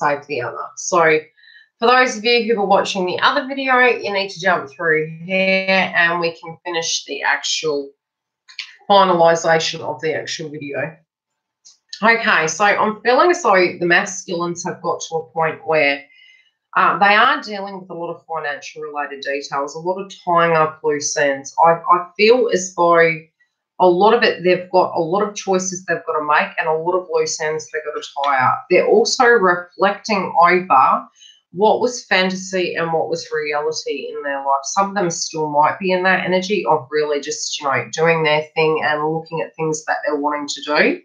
save the other. So for those of you who were watching the other video, you need to jump through here and we can finish the actual finalisation of the actual video. Okay, so I'm feeling as though the masculines have got to a point where they are dealing with a lot of financial related details, a lot of tying up loose ends. I feel as though a lot of it, they've got a lot of choices they've got to make and a lot of loose ends they've got to tie up. They're also reflecting over what was fantasy and what was reality in their life. Some of them still might be in that energy of really just, you know, doing their thing and looking at things that they're wanting to do.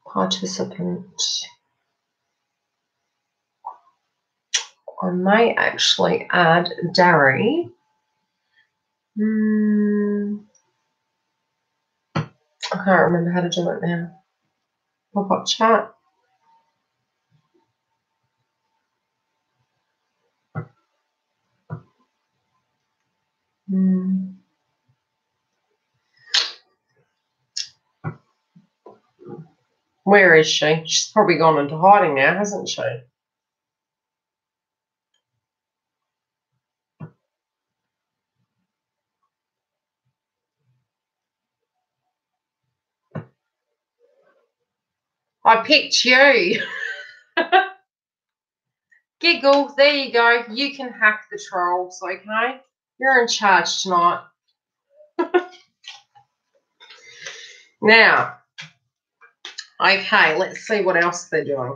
Participant. I may actually add Dari. I can't remember how to do it now. Pop up chat. Where is she? She's probably gone into hiding now, hasn't she? I picked you. Giggle. There you go. You can hack the trolls, okay? You're in charge tonight. Now, okay, let's see what else they're doing.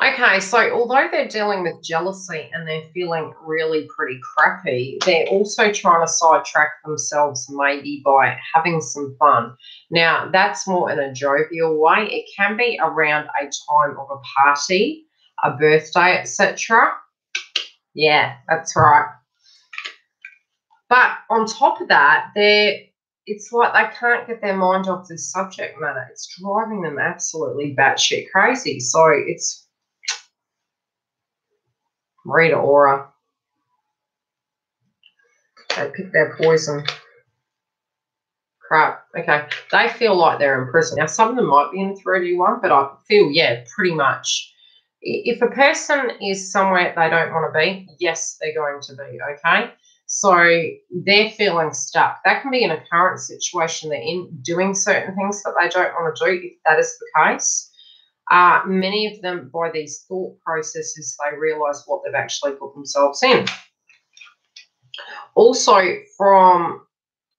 Okay, so although they're dealing with jealousy and they're feeling really pretty crappy, they're also trying to sidetrack themselves maybe by having some fun. Now, that's more in a jovial way. It can be around a time of a party, a birthday, etc. Yeah, that's right. But on top of that, it's like they can't get their mind off this subject matter. It's driving them absolutely batshit crazy. So it's read aura. They pick their poison. Crap. Okay. They feel like they're in prison. Now, some of them might be in 3D1, but I feel, yeah, pretty much. If a person is somewhere they don't want to be, yes, they're going to be, okay? So they're feeling stuck. That can be in a current situation they're in, doing certain things that they don't want to do, if that is the case. Many of them, by these thought processes, they realise what they've actually put themselves in. Also, from,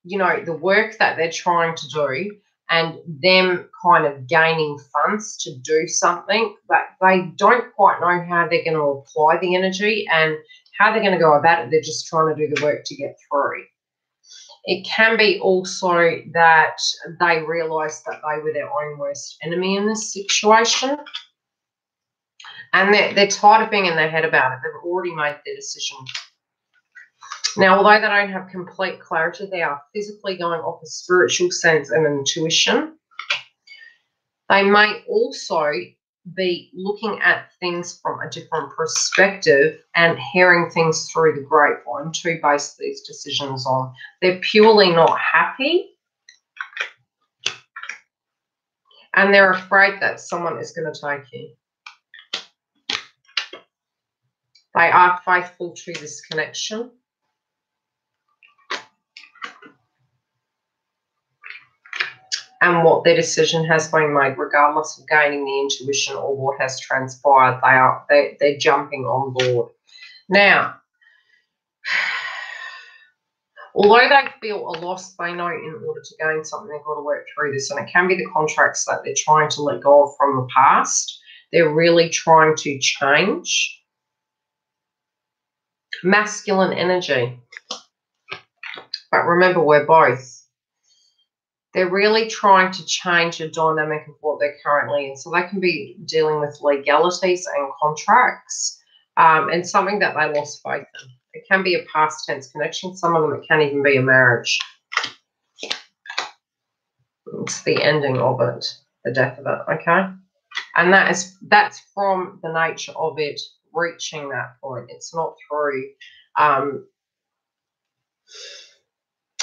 you know, the work that they're trying to do and them kind of gaining funds to do something, but they don't quite know how they're going to apply the energy and how they're going to go about it. They're just trying to do the work to get through. It can be also that they realise that they were their own worst enemy in this situation. And they're tired of being in their head about it. They've already made their decision. Now, although they don't have complete clarity, they are physically going off a spiritual sense and intuition. They may also be looking at things from a different perspective and hearing things through the grapevine to base these decisions on. They're purely not happy. And they're afraid that someone is going to take you. They are faithful to this connection. And what their decision has been made, regardless of gaining the intuition or what has transpired, they're jumping on board. Now, although they feel a loss, they know in order to gain something, they've got to work through this. And it can be the contracts that they're trying to let go of from the past. They're really trying to change. Masculine energy. But remember, we're both. They're really trying to change the dynamic of what they're currently in. So they can be dealing with legalities and contracts and something that they lost faith in. It can be a past tense connection. Some of them, it can even be a marriage. It's the ending of it, the death of it, okay? And that's from the nature of it reaching that point. It's not through, how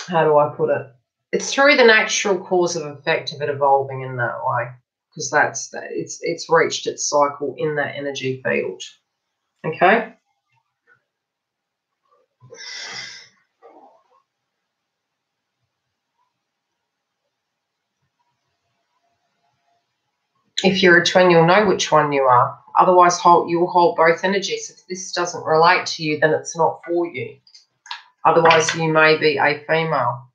do I put it? It's through the natural cause of effect of it evolving in that way, because it's reached its cycle in that energy field. Okay. If you're a twin, you'll know which one you are. Otherwise, you'll hold both energies. If this doesn't relate to you, then it's not for you. Otherwise, you may be a female.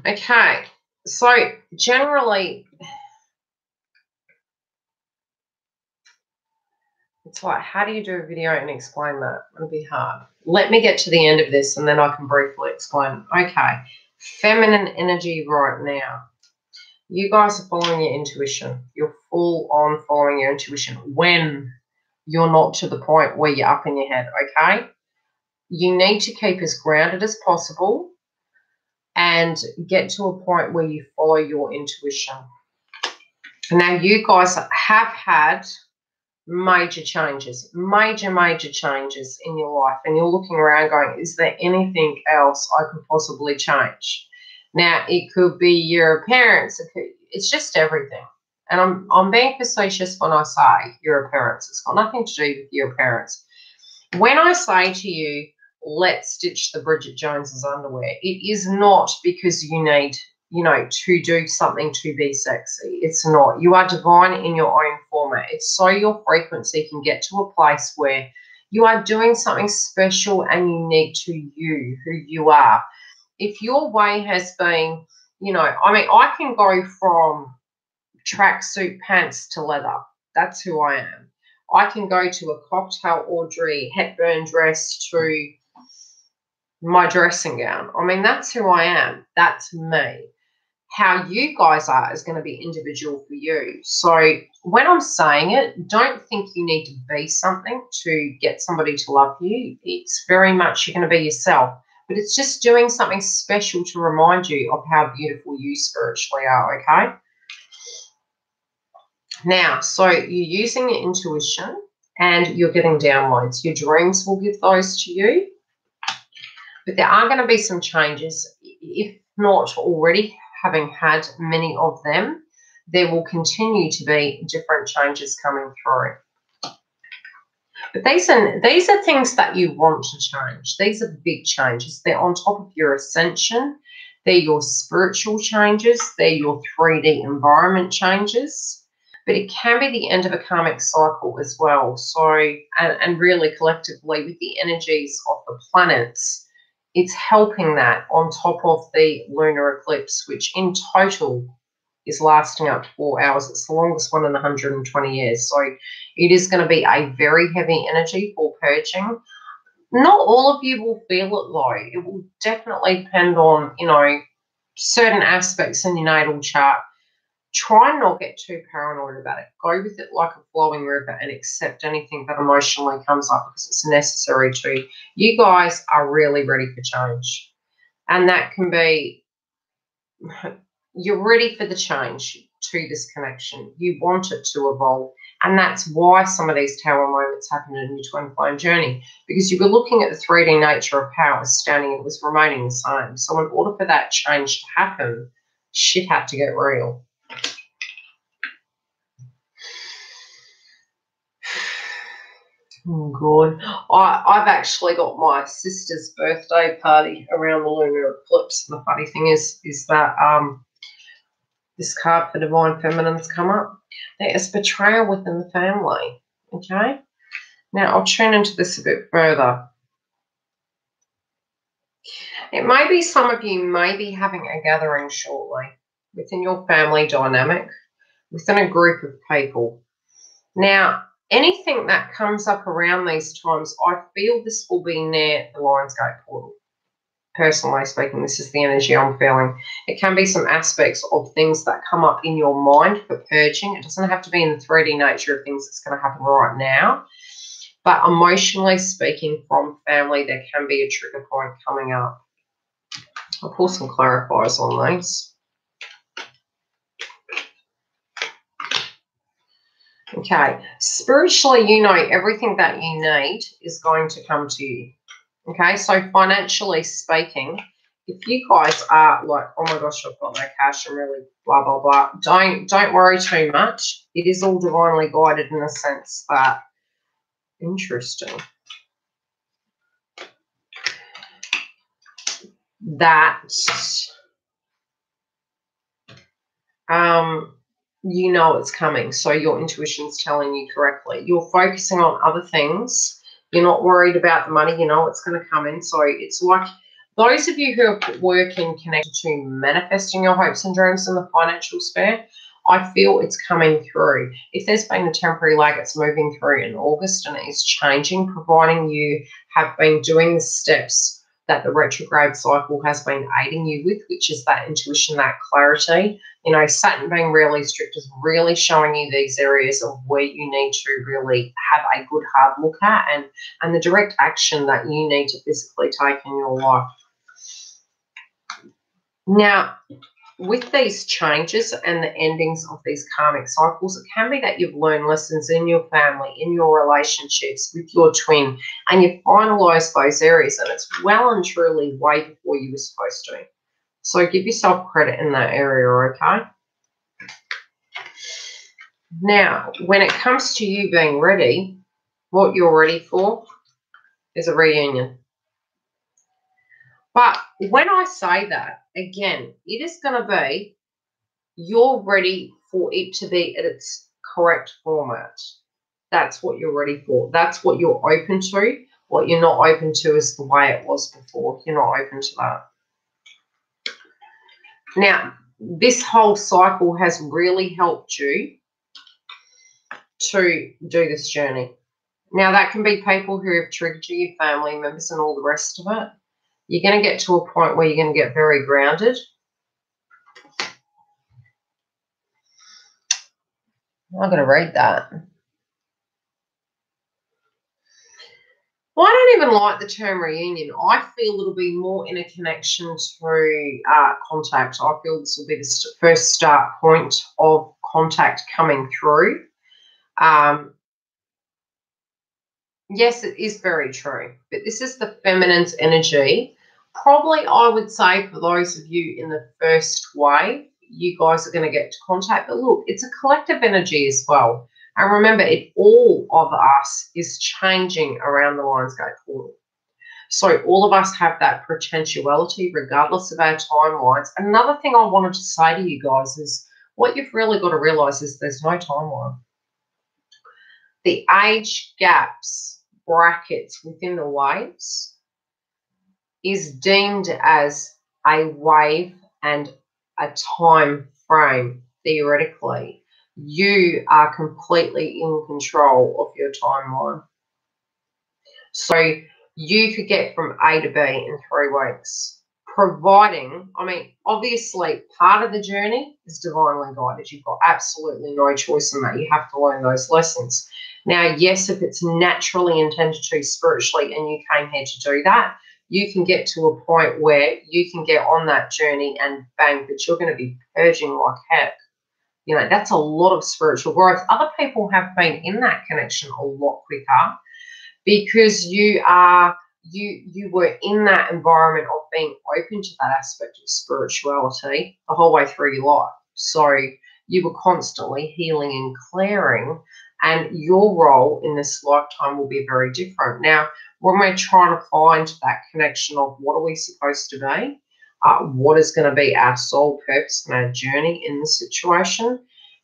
Okay. So generally, it's like, how do you do a video and explain that? It'll be hard. Let me get to the end of this and then I can briefly explain. Okay. Feminine energy right now. You guys are following your intuition. You're full on following your intuition when you're not to the point where you're up in your head, okay? You need to keep as grounded as possible and get to a point where you follow your intuition. Now, you guys have had major changes in your life, and you're looking around going, is there anything else I could possibly change? Now, it could be your appearance. It's just everything. And I'm being facetious when I say your appearance. It's got nothing to do with your appearance. When I say to you, let's stitch the Bridget Jones's underwear, it is not because you need, to do something to be sexy. It's not. You are divine in your own format. It's so your frequency can get to a place where you are doing something special and unique to you, who you are. If your way has been, I can go from tracksuit pants to leather. That's who I am. I can go to a cocktail Audrey Hepburn dress to my dressing gown. That's who I am. That's me. How you guys are is going to be individual for you. So when I'm saying it, don't think you need to be something to get somebody to love you. It's very much you're going to be yourself. But it's just doing something special to remind you of how beautiful you spiritually are, okay? Now, so you're using your intuition and you're getting downloads. Your dreams will give those to you. But there are going to be some changes, if not already having had many of them. There will continue to be different changes coming through. But these are things that you want to change. These are big changes. They're on top of your ascension. They're your spiritual changes. They're your 3D environment changes. But it can be the end of a karmic cycle as well. So, and really collectively with the energies of the planets, it's helping that on top of the lunar eclipse, which in total is lasting up to 4 hours. It's the longest one in 120 years. So it is going to be a very heavy energy for purging. Not all of you will feel it though. It will definitely depend on, certain aspects in your natal chart. Try and not get too paranoid about it. Go with it like a flowing river and accept anything that emotionally comes up because it's necessary to. You guys are really ready for change. And that can be, you're ready for the change to this connection. You want it to evolve. And that's why some of these tower moments happen in your twin flame journey, because you were looking at the 3D nature of how it was standing, it was remaining the same. So in order for that change to happen, shit had to get real. Oh, God. I've actually got my sister's birthday party around the lunar eclipse. And the funny thing is that this card for Divine Feminine's come up. There is betrayal within the family, okay? Now, I'll tune into this a bit further. It may be some of you may be having a gathering shortly within your family dynamic, within a group of people. Now, anything that comes up around these times, I feel this will be near the Lionsgate portal. Personally speaking, this is the energy I'm feeling. It can be some aspects of things that come up in your mind for purging. It doesn't have to be in the 3D nature of things that's going to happen right now. But emotionally speaking, from family, there can be a trigger point coming up. I'll pull some clarifiers on these. Okay, spiritually, everything that you need is going to come to you. Okay, so financially speaking, if you guys are like, oh my gosh, I've got no cash, I'm really blah blah blah, don't worry too much. It is all divinely guided in the sense that, interesting, that you know it's coming, so your intuition's telling you correctly. You're focusing on other things. You're not worried about the money. You know it's going to come in. So it's like those of you who are working connected to manifesting your hopes and dreams in the financial sphere, I feel it's coming through. If there's been a temporary lag, it's moving through in August and it is changing, providing you have been doing the steps that the retrograde cycle has been aiding you with, which is that intuition, that clarity. You know, Saturn being really strict is really showing you these areas of where you need to really have a good hard look at, and the direct action that you need to physically take in your life. Now, with these changes and the endings of these karmic cycles, it can be that you've learned lessons in your family, in your relationships with your twin, and you've finalised those areas, and it's well and truly way before you were supposed to. So give yourself credit in that area, okay? Now, when it comes to you being ready, what you're ready for is a reunion. But when I say that, again, it is going to be you're ready for it to be at its correct format. That's what you're ready for. That's what you're open to. What you're not open to is the way it was before. You're not open to that. Now, this whole cycle has really helped you to do this journey. Now, that can be people who have triggered you, your family members, and all the rest of it. You're going to get to a point where you're going to get very grounded. I'm going to read that. Well, I don't even like the term reunion. I feel it'll be more in a connection to contact. I feel this will be the first start point of contact coming through. Yes, it is very true, but this is the feminine's energy. Probably, I would say, for those of you in the first wave, you guys are going to get to contact. But look, it's a collective energy as well. And remember, all of us is changing around the Lionsgate portal. So all of us have that potentiality regardless of our timelines. Another thing I wanted to say to you guys is what you've really got to realise is there's no timeline. The age gaps, brackets within the waves is deemed as a wave and a time frame, theoretically. You are completely in control of your timeline. So you could get from A to B in 3 weeks, providing, I mean, obviously part of the journey is divinely guided. You've got absolutely no choice in that. You have to learn those lessons. Now, yes, if it's naturally intended to spiritually and you came here to do that, you can get to a point where you can get on that journey and bang, but you're going to be purging like heck. You know, that's a lot of spiritual growth. Other people have been in that connection a lot quicker because you were in that environment of being open to that aspect of spirituality the whole way through your life. So you were constantly healing and clearing, and your role in this lifetime will be very different. Now, when we're trying to find that connection of what are we supposed to be, what is going to be our soul purpose and our journey in the situation,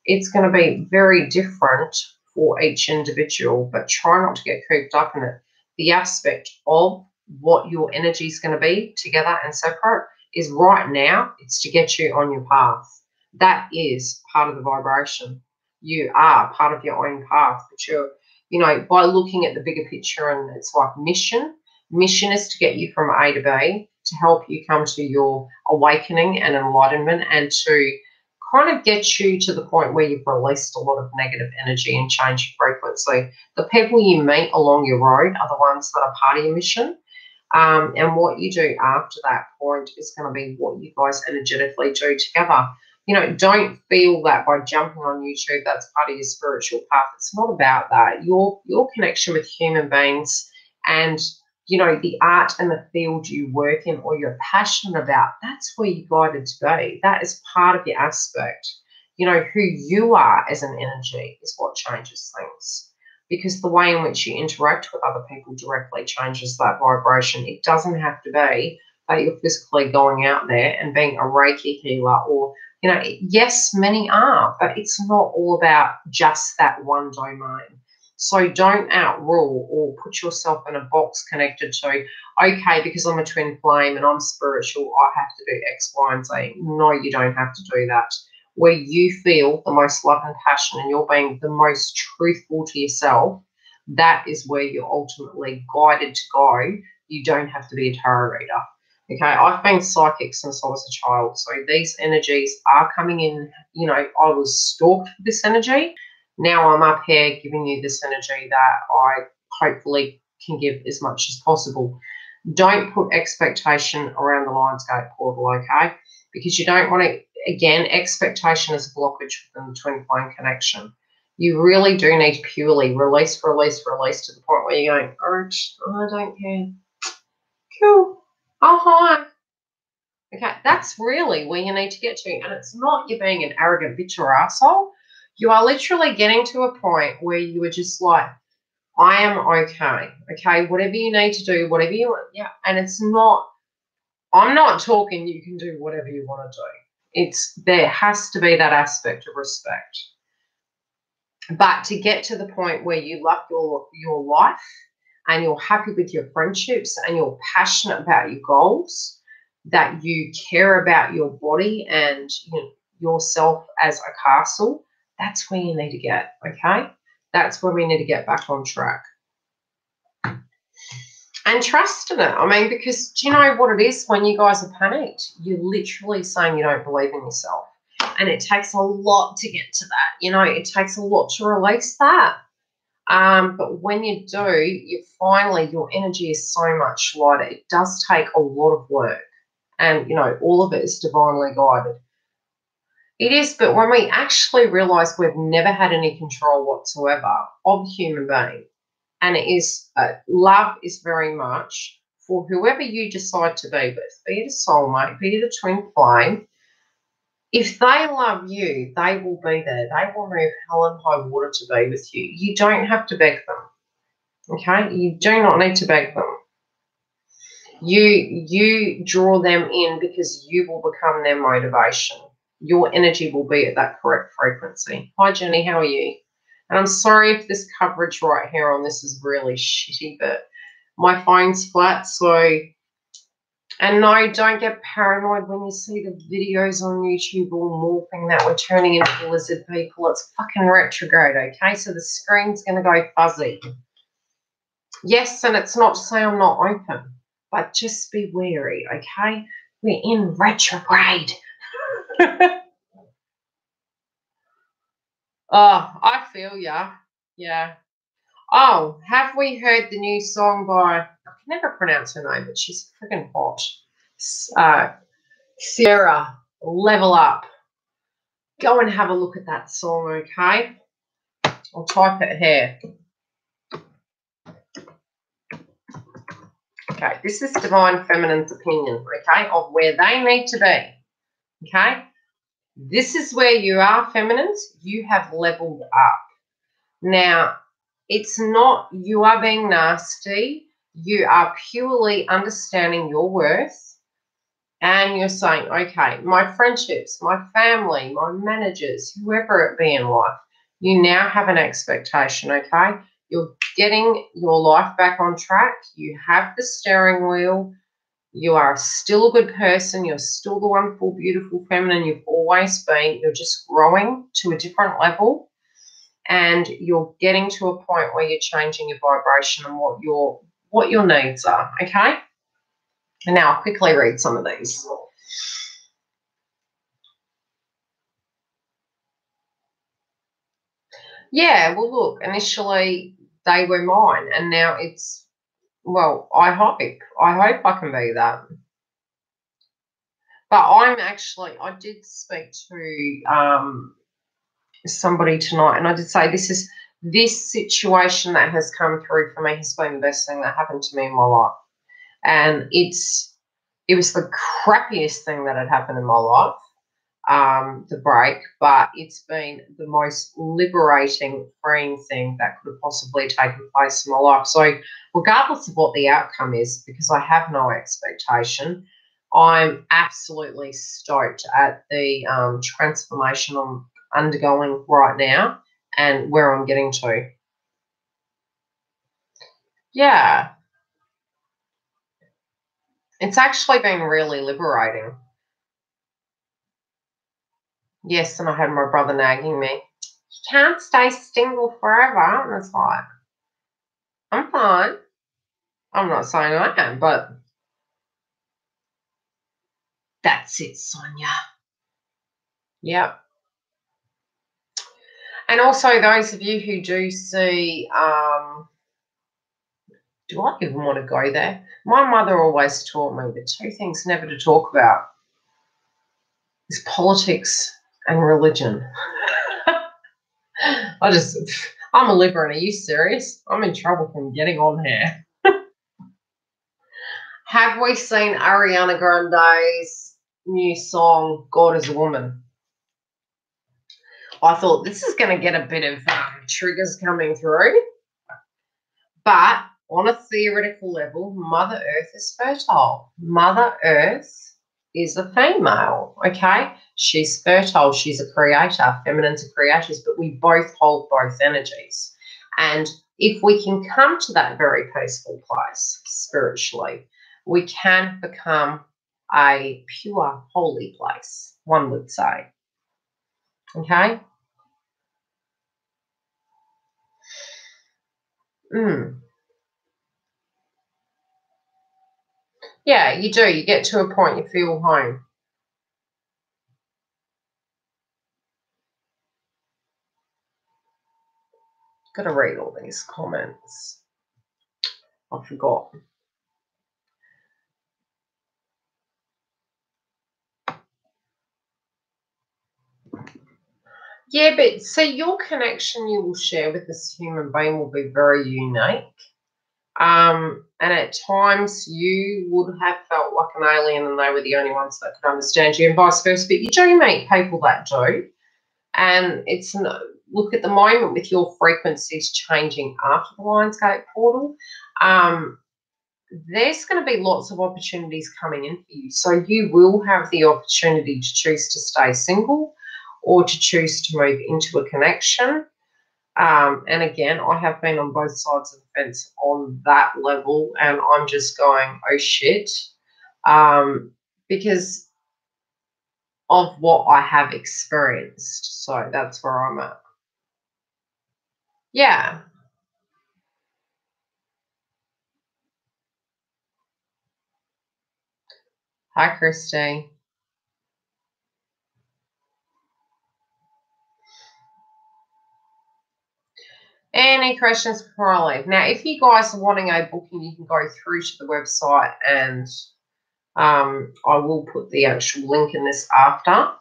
it's going to be very different for each individual, but try not to get cooped up in it. The aspect of what your energy is going to be together and separate is right now, it's to get you on your path. That is part of the vibration. You are part of your own path, but you're, you know, by looking at the bigger picture, and it's like mission is to get you from A to B, to help you come to your awakening and enlightenment, and to kind of get you to the point where you've released a lot of negative energy and change your frequency. The people you meet along your road are the ones that are part of your mission. And what you do after that point is going to be what you guys energetically do together. You know, don't feel that by jumping on YouTube, that's part of your spiritual path. It's not about that. Your connection with human beings and you know, the art and the field you work in or you're passionate about, that's where you're guided to be. That is part of your aspect. You know, who you are as an energy is what changes things, because the way in which you interact with other people directly changes that vibration. It doesn't have to be that you're physically going out there and being a Reiki healer or, you know, yes, many are, but it's not all about just that one domain. So don't outrule or put yourself in a box connected to, okay, because I'm a twin flame and I'm spiritual, I have to do X, Y, and Z. No, you don't have to do that. Where you feel the most love and passion and you're being the most truthful to yourself, that is where you're ultimately guided to go. You don't have to be a tarot reader. Okay, I've been psychic since I was a child, so these energies are coming in. You know, I was stalked for this energy. Now I'm up here giving you this energy that I hopefully can give as much as possible. Don't put expectation around the Lionsgate portal, okay? Because you don't want to, again, expectation is a blockage within the twin flame connection. You really do need to purely release, release, release to the point where you're going, oh, I don't care. Cool. Oh, hi. Okay, that's really where you need to get to. And it's not you being an arrogant bitch or asshole. You are literally getting to a point where you are just like, I am okay. Okay, whatever you need to do, whatever you want. Yeah, and it's not, I'm not talking you can do whatever you want to do. It's, there has to be that aspect of respect. But to get to the point where you love your life and you're happy with your friendships and you're passionate about your goals, that you care about your body and, you know, yourself as a castle, that's where you need to get, okay? That's where we need to get back on track. And trust in it. I mean, because do you know what it is when you guys are panicked? You're literally saying you don't believe in yourself. And it takes a lot to get to that. You know, it takes a lot to release that. But when you do, you finally, your energy is so much lighter. It does take a lot of work. And, you know, all of it is divinely guided. It is, but when we actually realise we've never had any control whatsoever of human being, and it is, love is very much for whoever you decide to be with, be it a soulmate, be it a twin flame. If they love you, they will be there. They will move hell and high water to be with you. You don't have to beg them, okay? You do not need to beg them. You draw them in because you will become their motivation. Your energy will be at that correct frequency. Hi, Jenny, how are you? And I'm sorry if this coverage right here on this is really shitty, but my phone's flat, so... And no, don't get paranoid when you see the videos on YouTube all morphing that we're turning into lizard people. It's fucking retrograde, okay? So the screen's going to go fuzzy. Yes, and it's not to say I'm not open, but just be wary, okay? We're in retrograde. Oh, I feel ya. Yeah. Oh, have we heard the new song by, I can never pronounce her name, but she's freaking hot. Sierra, Level Up. Go and have a look at that song, okay? I'll type it here. Okay, this is Divine Feminine's opinion, okay, of where they need to be, okay? This is where you are, feminines. You have leveled up. Now, it's not you are being nasty. You are purely understanding your worth. And you're saying, okay, my friendships, my family, my managers, whoever it be in life, you now have an expectation, okay? You're getting your life back on track. You have the steering wheel. You are still a good person. You're still the wonderful, beautiful feminine you've always been. You're just growing to a different level. And you're getting to a point where you're changing your vibration and what your needs are, okay? And now I'll quickly read some of these. Yeah, well, look, initially they were mine, and now it's, well, I hope I can be that. But I did speak to somebody tonight, and I did say this is this situation that has come through for me has been the best thing that happened to me in my life. And it was the crappiest thing that had happened in my life, the break, but it's been the most liberating, freeing thing that could have possibly taken place in my life. So regardless of what the outcome is, because I have no expectation, I'm absolutely stoked at the transformation I'm undergoing right now and where I'm getting to. Yeah, it's actually been really liberating. Yes, and I had my brother nagging me, "You can't stay single forever." And it's like, I'm fine. I'm not saying I am, but that's it, Sonia. Yep. And also those of you who do see, do I even want to go there? My mother always taught me the two things never to talk about is politics and religion. I'm a Libran. Are you serious? I'm in trouble from getting on here. Have we seen Ariana Grande's new song, God is a Woman? I thought this is going to get a bit of triggers coming through. But on a theoretical level, Mother Earth is fertile. Mother Earth is a female, okay? She's fertile. She's a creator. Feminines are creators, but we both hold both energies. And if we can come to that very peaceful place spiritually, we can become a pure, holy place, one would say. Okay? Yeah, you do. You get to a point you feel home. Got to read all these comments. I forgot. Yeah, but see, your connection you will share with this human being will be very unique. And at times you would have felt like an alien and they were the only ones that could understand you and vice versa. But you do meet people that do. And it's look at the moment with your frequencies changing after the Lionsgate portal. There's going to be lots of opportunities coming in for you. So you will have the opportunity to choose to stay single or to choose to move into a connection. And again, I have been on both sides of the fence on that level, and I'm just going, oh shit, because of what I have experienced. So that's where I'm at. Yeah. Hi, Christy. Any questions before I leave? Now, if you guys are wanting a booking, you can go through to the website and I will put the actual link in this after.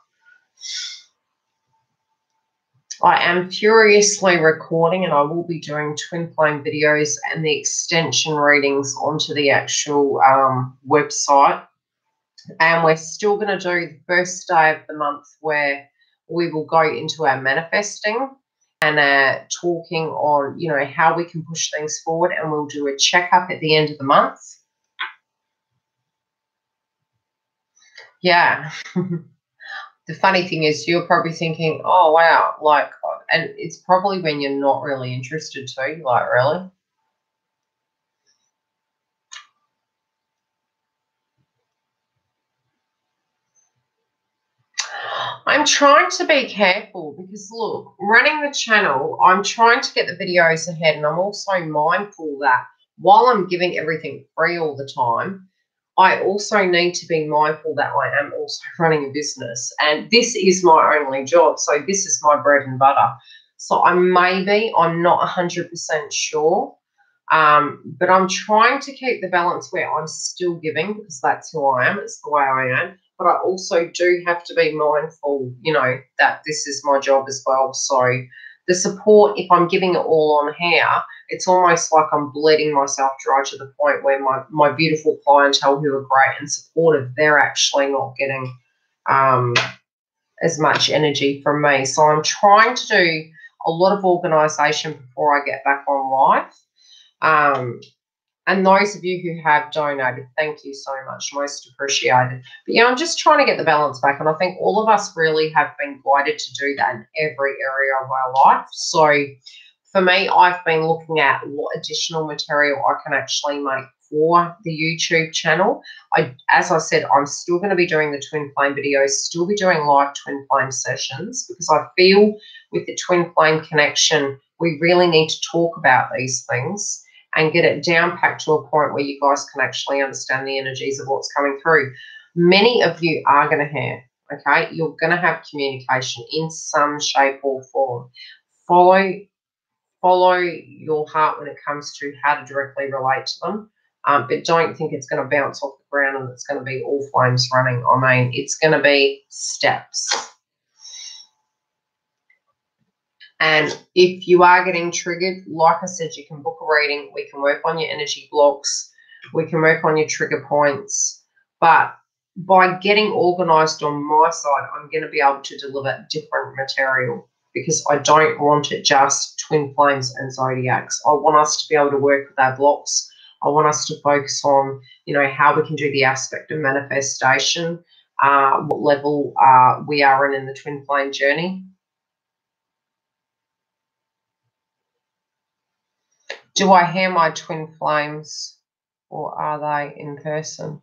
I am furiously recording and I will be doing twin flame videos and the extension readings onto the actual website. And we're still going to do the first day of the month where we will go into our manifesting and talking on, you know, how we can push things forward, and we'll do a checkup at the end of the month. Yeah. The funny thing is you're probably thinking, oh, wow, like, and it's probably when you're not really interested too, like, really? I'm trying to be careful because, look, running the channel, I'm trying to get the videos ahead, and I'm also mindful that while I'm giving everything free all the time, I also need to be mindful that I am also running a business, and this is my only job. So this is my bread and butter. So I'm not 100% sure, but I'm trying to keep the balance where I'm still giving because that's who I am. It's the way I am. But I also do have to be mindful, you know, that this is my job as well. So the support, if I'm giving it all on here, it's almost like I'm bleeding myself dry to the point where my beautiful clientele who are great and supportive, they're actually not getting as much energy from me. So I'm trying to do a lot of organisation before I get back on live. And those of you who have donated, thank you so much, most appreciated. But yeah, I'm just trying to get the balance back, and I think all of us really have been guided to do that in every area of our life. So for me, I've been looking at what additional material I can actually make for the YouTube channel. As I said, I'm still going to be doing the twin flame videos, still be doing live twin flame sessions, because I feel with the twin flame connection, we really need to talk about these things and get it down packed to a point where you guys can actually understand the energies of what's coming through. Many of you are going to have, okay, you're going to have communication in some shape or form. Follow your heart when it comes to how to directly relate to them, but don't think it's going to bounce off the ground and it's going to be all flames running. I mean, it's going to be steps. And if you are getting triggered, like I said, you can book a reading. We can work on your energy blocks. We can work on your trigger points. But by getting organised on my side, I'm going to be able to deliver different material, because I don't want it just twin flames and zodiacs. I want us to be able to work with our blocks. I want us to focus on, you know, how we can do the aspect of manifestation, what level we are in the twin flame journey. Do I hear my twin flames, or are they in person?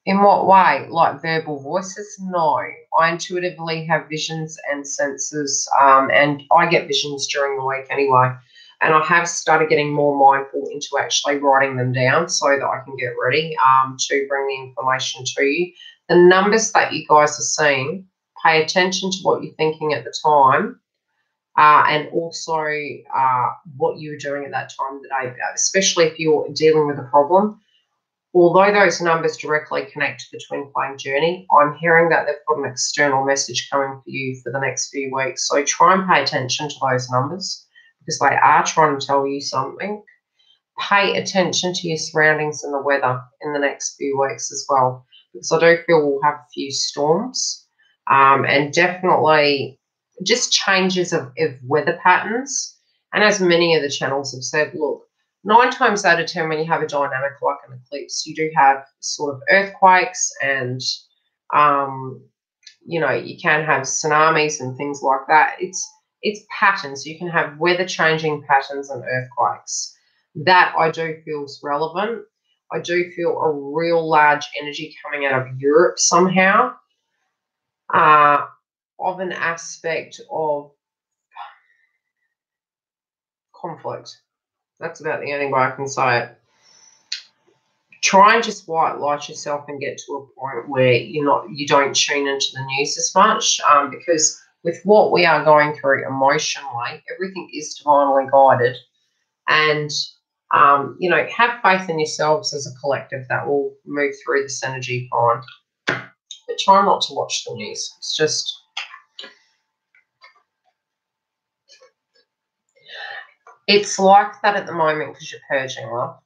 In what way? Like verbal voices? No. I intuitively have visions and senses, and I get visions during the week anyway. And I have started getting more mindful into actually writing them down so that I can get ready to bring the information to you. The numbers that you guys are seeing, pay attention to what you're thinking at the time. And also what you were doing at that time of the day, especially if you're dealing with a problem. Although those numbers directly connect to the twin flame journey, I'm hearing that they've got an external message coming for you for the next few weeks. So try and pay attention to those numbers, because they are trying to tell you something. Pay attention to your surroundings and the weather in the next few weeks as well, because I do feel we'll have a few storms, and definitely just changes of weather patterns. And as many of the channels have said, look, 9 times out of 10 when you have a dynamic like an eclipse, you do have sort of earthquakes and, you know, you can have tsunamis and things like that. It's patterns. You can have weather changing patterns and earthquakes. That I do feel is relevant. I do feel a real large energy coming out of Europe somehow, of an aspect of conflict. That's about the only way I can say it. Try and just white light yourself and get to a point where you don't tune into the news as much, because with what we are going through emotionally, everything is divinely guided. And you know, have faith in yourselves as a collective that will move through this energy fine. But try not to watch the news. It's just, it's like that at the moment because you're purging, love.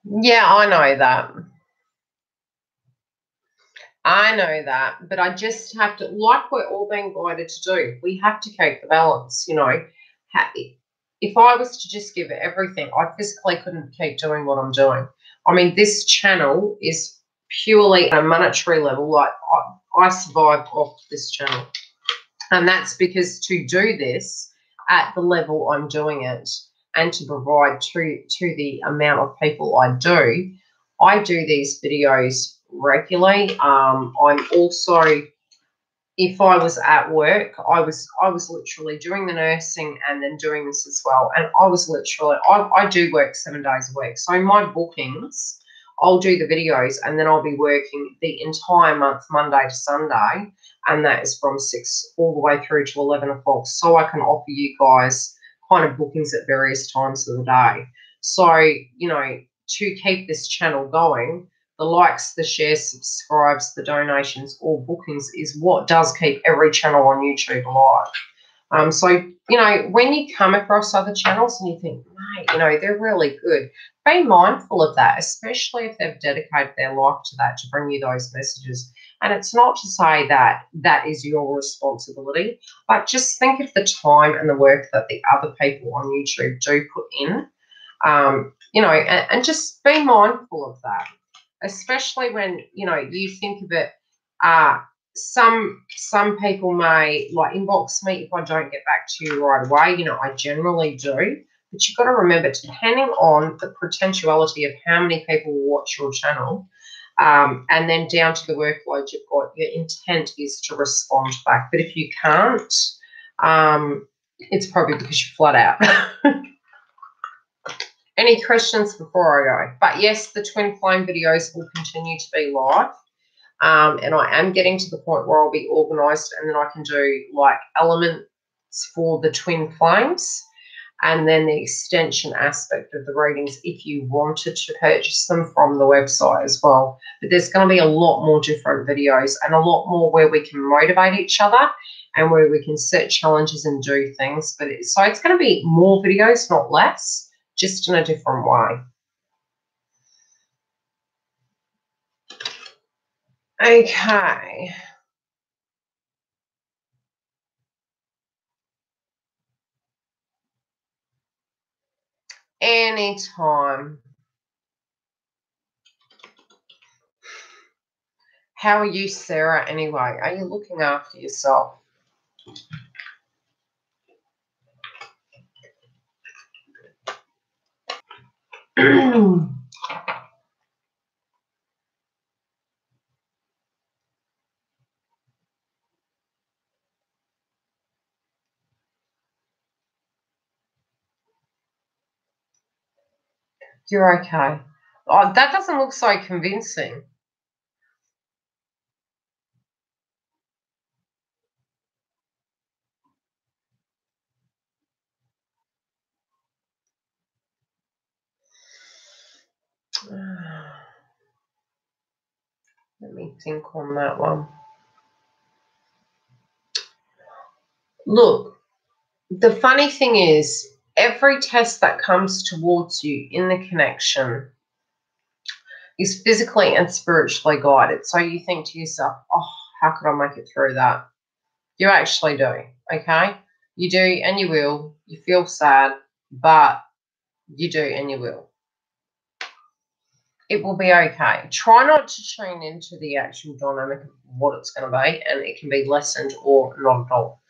Yeah, I know that. I know that, but I just have to, like we're all being guided to do, we have to keep the balance, you know. If I was to just give everything, I physically couldn't keep doing what I'm doing. I mean, this channel is purely at a monetary level. Like, I survived off this channel. And that's because to do this at the level I'm doing it and to provide to the amount of people I do these videos regularly. I'm also, if I was at work, I was literally doing the nursing and then doing this as well. And I was literally, I do work 7 days a week. So my bookings, I'll do the videos and then I'll be working the entire month, Monday to Sunday. And that is from 6 all the way through to 11 o'clock. So I can offer you guys kind of bookings at various times of the day. So, you know, to keep this channel going, the likes, the shares, subscribes, the donations, or bookings is what does keep every channel on YouTube alive. So, you know, when you come across other channels and you think, mate, you know, they're really good, be mindful of that, especially if they've dedicated their life to that, to bring you those messages. And it's not to say that that is your responsibility, but just think of the time and the work that the other people on YouTube do put in, you know, and just be mindful of that, especially when, you know, you think of it. Some people may like inbox me if I don't get back to you right away. You know, I generally do, but you've got to remember, depending on the potentiality of how many people will watch your channel, and then down to the workload you've got, your intent is to respond back. But if you can't, it's probably because you're flat out. Any questions before I go? But yes, the twin flame videos will continue to be live. And I am getting to the point where I'll be organised, and then I can do like elements for the twin flames, and then the extension aspect of the readings if you wanted to purchase them from the website as well. But there's going to be a lot more different videos and a lot more where we can motivate each other and where we can set challenges and do things. So it's going to be more videos, not less, just in a different way. Okay. Anytime. How are you, Sarah, anyway? Are you looking after yourself? You're okay. Oh, that doesn't look so convincing. Let me think on that one. Look, the funny thing is, every test that comes towards you in the connection is physically and spiritually guided. So you think to yourself, oh, how could I make it through that? You actually do, okay? You do and you will. You feel sad, but you do and you will. It will be okay. Try not to tune into the actual dynamic of what it's going to be, and it can be lessened or not at all.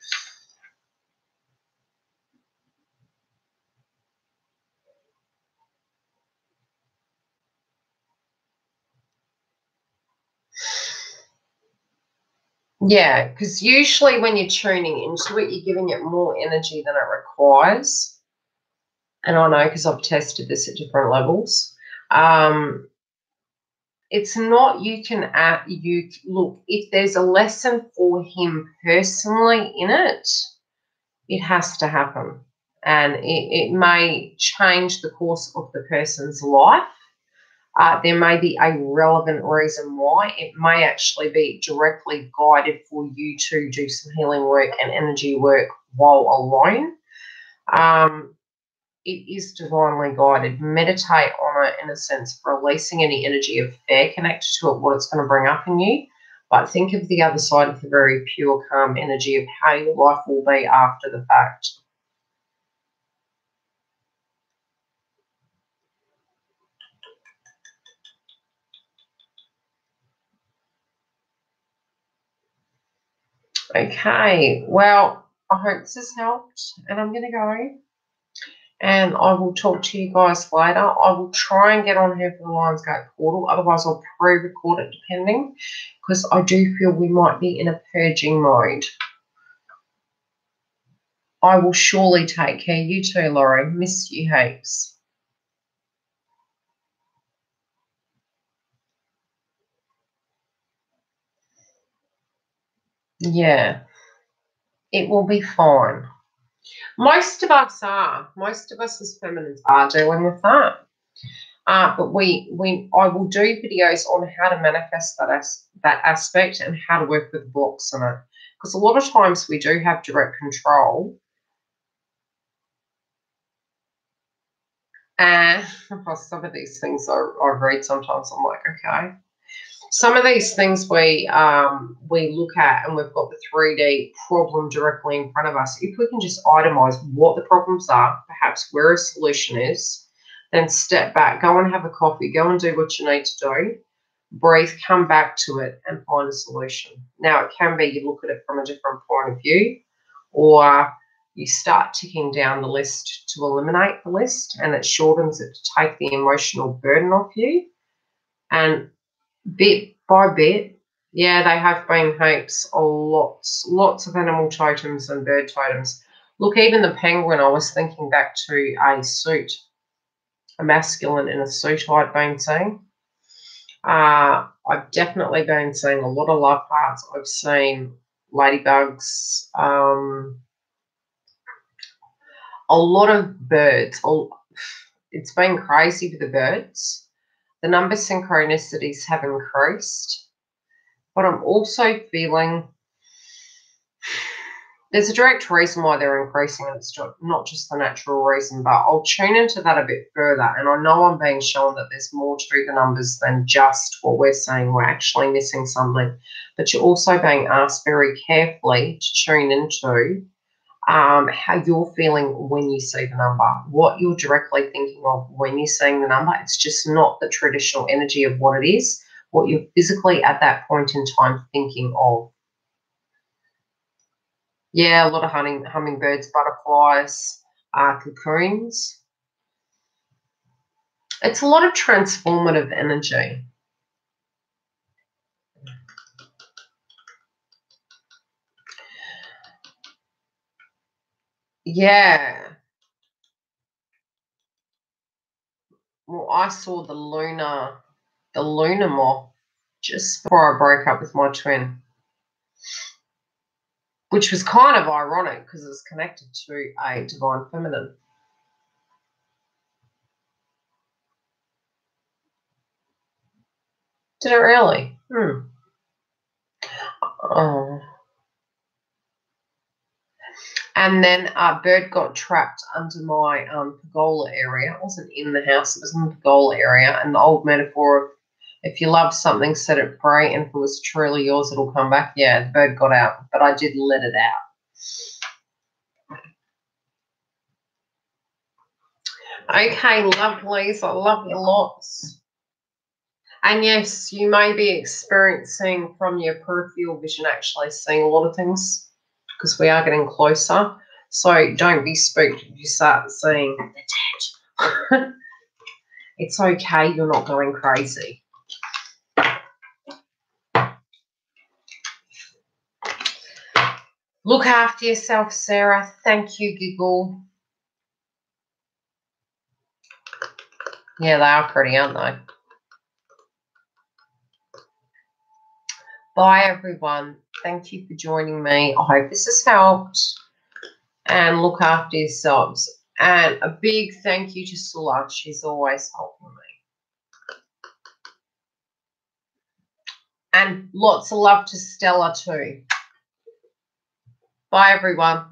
Yeah, because usually when you're tuning into it, you're giving it more energy than it requires. And I know because I've tested this at different levels. It's not you look, if there's a lesson for him personally in it, it has to happen. And it may change the course of the person's life. There may be a relevant reason why. It may actually be directly guided for you to do some healing work and energy work while alone. It is divinely guided. Meditate on it in a sense, releasing any energy of fear connected to it, what it's going to bring up in you. But think of the other side of the very pure, calm energy of how your life will be after the fact. Okay, well, I hope this has helped, and I'm going to go. And I will talk to you guys later. I will try and get on here for the Lionsgate portal. Otherwise, I'll pre-record it depending, because I do feel we might be in a purging mode. I will surely take care. You too, Laurie. Miss you heaps. Yeah, it will be fine. Most of us are. Most of us as feminines are dealing with that. But I will do videos on how to manifest that aspect and how to work with blocks on it. Because a lot of times we do have direct control. And some of these things I read sometimes, I'm like, okay. Some of these things we look at and we've got the 3D problem directly in front of us. If we can just itemize what the problems are, perhaps where a solution is, then step back, go and have a coffee, go and do what you need to do, breathe, come back to it and find a solution. Now, it can be you look at it from a different point of view, or you start ticking down the list to eliminate the list, and it shortens it to take the emotional burden off you. And bit by bit, yeah, they have been heaps, lots of animal totems and bird totems. Look, even the penguin, I was thinking back to a suit, a masculine in a suit I'd been seeing. I've definitely been seeing a lot of love hearts. I've seen ladybugs, a lot of birds. It's been crazy with the birds. The number of synchronicities have increased, but I'm also feeling there's a direct reason why they're increasing, and it's not just the natural reason, but I'll tune into that a bit further. And I know I'm being shown that there's more to the numbers than just what we're saying. We're actually missing something. But you're also being asked very carefully to tune into how you're feeling when you see the number, what you're directly thinking of when you're seeing the number. It's just not the traditional energy of what it is, what you're physically at that point in time thinking of. Yeah, a lot of hummingbirds, butterflies, cocoons. It's a lot of transformative energy. Yeah. Well, I saw the lunar moth just before I broke up with my twin, which was kind of ironic because it was connected to a divine feminine. Did it really? Oh. And then a bird got trapped under my pergola area. It wasn't in the house, it was in the pergola area. And the old metaphor of if you love something, set it free, and if it was truly yours, it'll come back. Yeah, the bird got out, but I did let it out. Okay, lovelies, I love you lots. And yes, you may be experiencing from your peripheral vision actually seeing a lot of things because we are getting closer. So don't be spooked if you start seeing the dead. It's okay, you're not going crazy. Look after yourself, Sarah. Thank you, Giggle. Yeah, they are pretty, aren't they? Bye, everyone. Thank you for joining me. I hope this has helped. And look after yourselves. And a big thank you to Sula. She's always helping me. And lots of love to Stella too. Bye, everyone.